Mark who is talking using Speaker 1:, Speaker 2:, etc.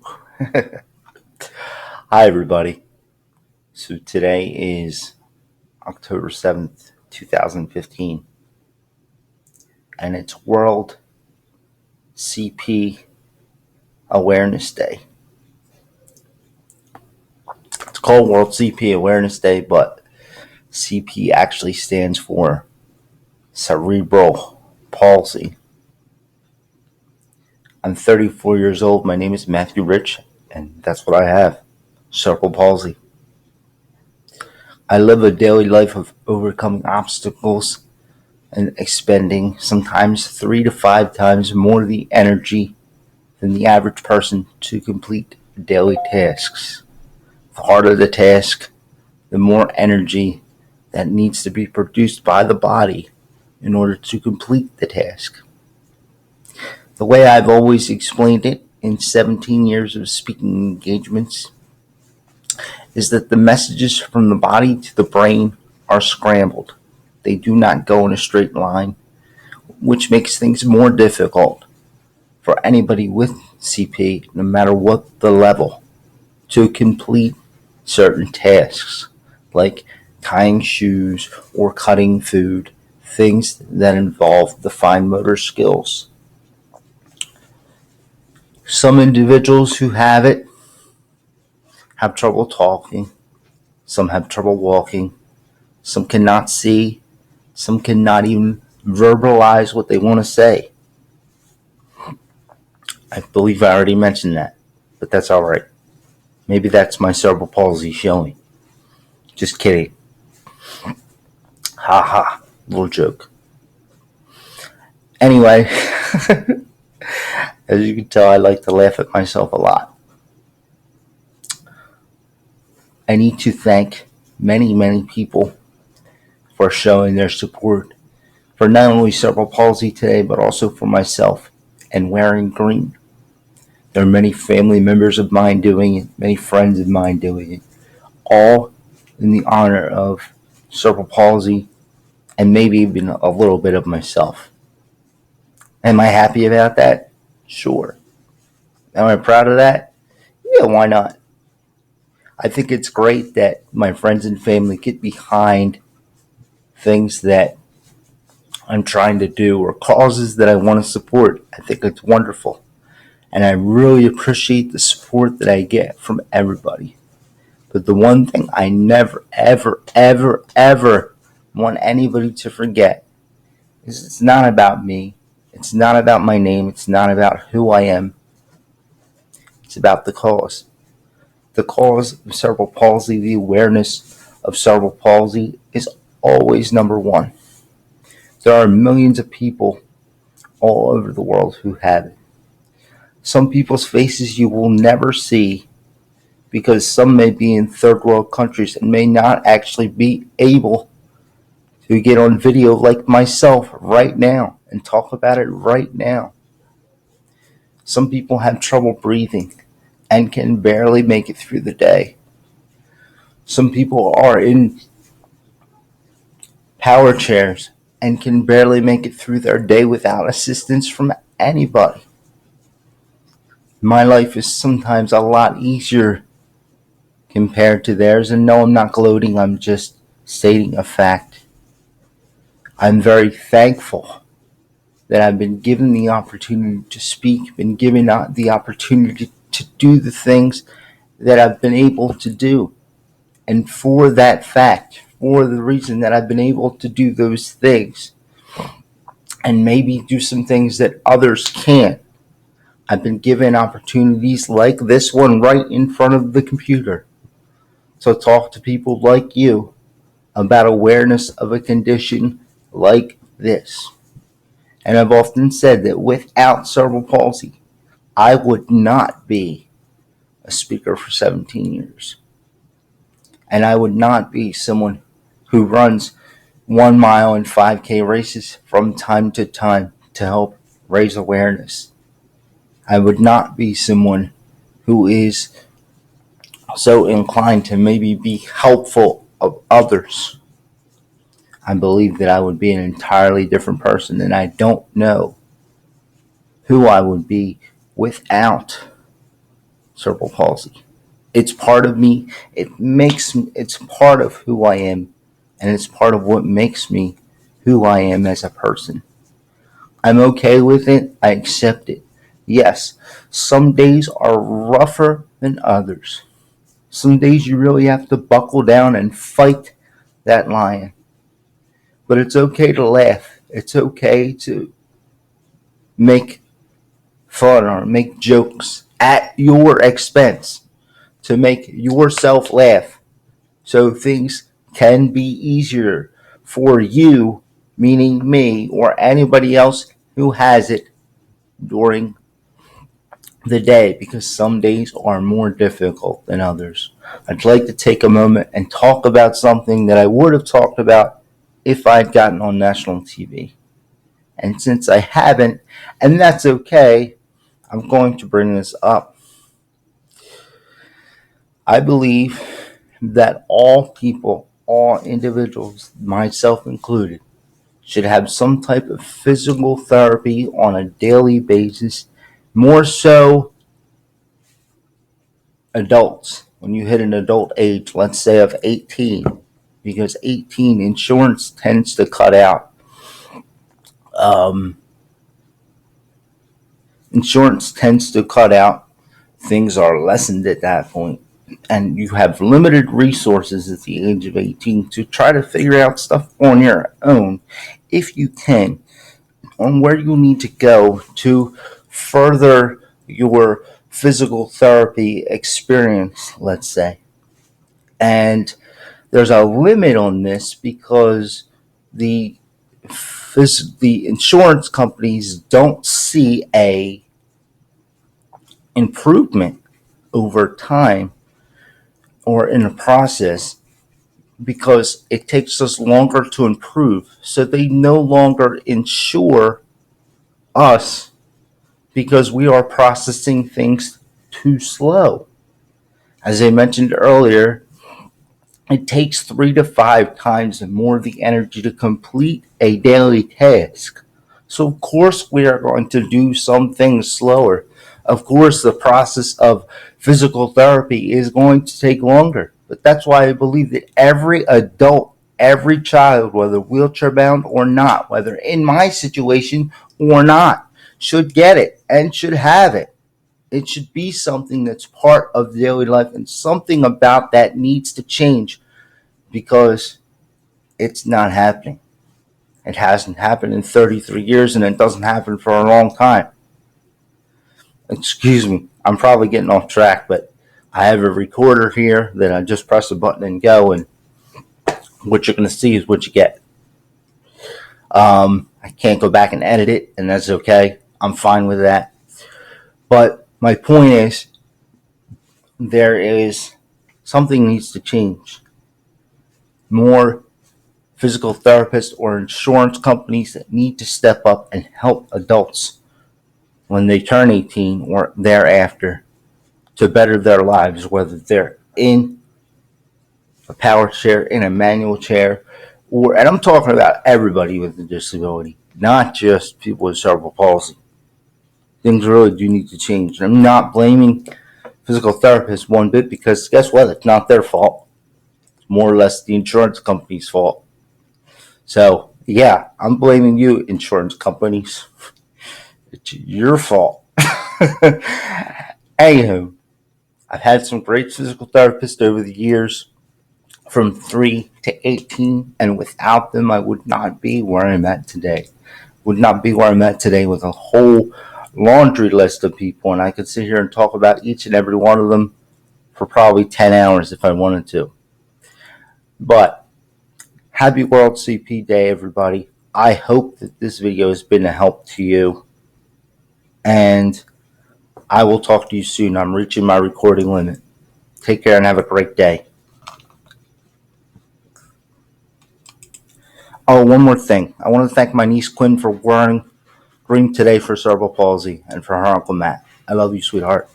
Speaker 1: Hi, everybody. So today is October 7th, 2015, and it's World CP Awareness Day. It's called World CP Awareness Day, but CP actually stands for cerebral palsy. I'm 34 years old. My name is Matthew Rich, and that's what I have, cerebral palsy. I live a daily life of overcoming obstacles and expending sometimes 3 to 5 times more the energy than the average person to complete daily tasks. The harder the task, the more energy that needs to be produced by the body in order to complete the task. The way I've always explained it in 17 years of speaking engagements is that the messages from the body to the brain are scrambled. They do not go in a straight line, which makes things more difficult for anybody with CP, no matter what the level, to complete certain tasks like tying shoes or cutting food, things that involve the fine motor skills. Some individuals who have it have trouble talking, some have trouble walking, some cannot see, some cannot even verbalize what they want to say. I believe I already mentioned that, but that's alright. Maybe that's my cerebral palsy showing. Just kidding. Ha ha. Little joke. Anyway, as you can tell, I like to laugh at myself a lot. I need to thank many, many people for showing their support for not only cerebral palsy today, but also for myself and wearing green. There are many family members of mine doing it, many friends of mine doing it, all in the honor of cerebral palsy and maybe even a little bit of myself. Am I happy about that? Sure. Am I proud of that? Yeah, why not? I think it's great that my friends and family get behind things that I'm trying to do or causes that I want to support. I think it's wonderful. And I really appreciate the support that I get from everybody. But the one thing I never, ever, ever, ever want anybody to forget is it's not about me. It's not about my name. It's not about who I am. It's about the cause. The cause of cerebral palsy, the awareness of cerebral palsy is always number one. There are millions of people all over the world who have it. Some people's faces you will never see because some may be in third world countries and may not actually be able to get on video like myself right now and talk about it right now. Some people have trouble breathing and can barely make it through the day. Some people are in power chairs and can barely make it through their day without assistance from anybody. My life is sometimes a lot easier compared to theirs, and no, I'm not gloating, I'm just stating a fact. I'm very thankful that I've been given the opportunity to speak, been given the opportunity to do the things that I've been able to do. And for that fact, for the reason that I've been able to do those things, and maybe do some things that others can't, I've been given opportunities like this one right in front of the computer to talk to people like you about awareness of a condition like this. And I've often said that without cerebral palsy, I would not be a speaker for 17 years. And I would not be someone who runs 1 mile and 5K races from time to time to help raise awareness. I would not be someone who is so inclined to maybe be helpful of others. I believe that I would be an entirely different person, and I don't know who I would be without cerebral palsy. It's part of me. It's part of who I am, and it's part of what makes me who I am as a person. I'm okay with it. I accept it. Yes, some days are rougher than others. Some days you really have to buckle down and fight that lion. But it's okay to laugh. It's okay to make fun or make jokes at your expense, to make yourself laugh so things can be easier for you, meaning me or anybody else who has it during the day, because some days are more difficult than others. I'd like to take a moment and talk about something that I would have talked about if I'd gotten on national TV. And since I haven't, and that's okay, I'm going to bring this up. I believe that all people, all individuals, myself included, should have some type of physical therapy on a daily basis, more so adults. When you hit an adult age, let's say of 18, because 18 insurance tends to cut out. Insurance tends to cut out. Things are lessened at that point, and you have limited resources at the age of 18 to try to figure out stuff on your own, if you can, on where you need to go to further your physical therapy experience, let's say. And there's a limit on this because the the insurance companies don't see a improvement over time or in a process, because it takes us longer to improve. So they no longer insure us because we are processing things too slow. As I mentioned earlier, it takes 3 to 5 times more of the energy to complete a daily task. So, of course, we are going to do some things slower. Of course, the process of physical therapy is going to take longer. But that's why I believe that every adult, every child, whether wheelchair bound or not, whether in my situation or not, should get it and should have it. It should be something that's part of daily life, and something about that needs to change because it's not happening. It hasn't happened in 33 years, and it doesn't happen for a long time. Excuse me, I'm probably getting off track, but I have a recorder here that I just press a button and go, and what you're going to see is what you get. I can't go back and edit it, and that's okay. I'm fine with that. But my point is, there is something needs to change. More physical therapists or insurance companies that need to step up and help adults when they turn 18 or thereafter to better their lives, whether they're in a power chair, in a manual chair, or, and I'm talking about everybody with a disability, not just people with cerebral palsy. Things really do need to change. And I'm not blaming physical therapists one bit, because guess what? It's not their fault. It's more or less the insurance company's fault. So, yeah, I'm blaming you, insurance companies. It's your fault. Anywho, I've had some great physical therapists over the years, from 3 to 18, and without them, I would not be where I'm at today. Would not be where I'm at today with a whole laundry list of people, and I could sit here and talk about each and every one of them for probably 10 hours if I wanted to. But happy World CP Day, everybody. I hope that this video has been a help to you, and I will talk to you soon. I'm reaching my recording limit. Take care and have a great day. Oh, one more thing. I want to thank my niece Quinn for wearing green today for cerebral palsy, and for her Uncle Matt. I love you, sweetheart.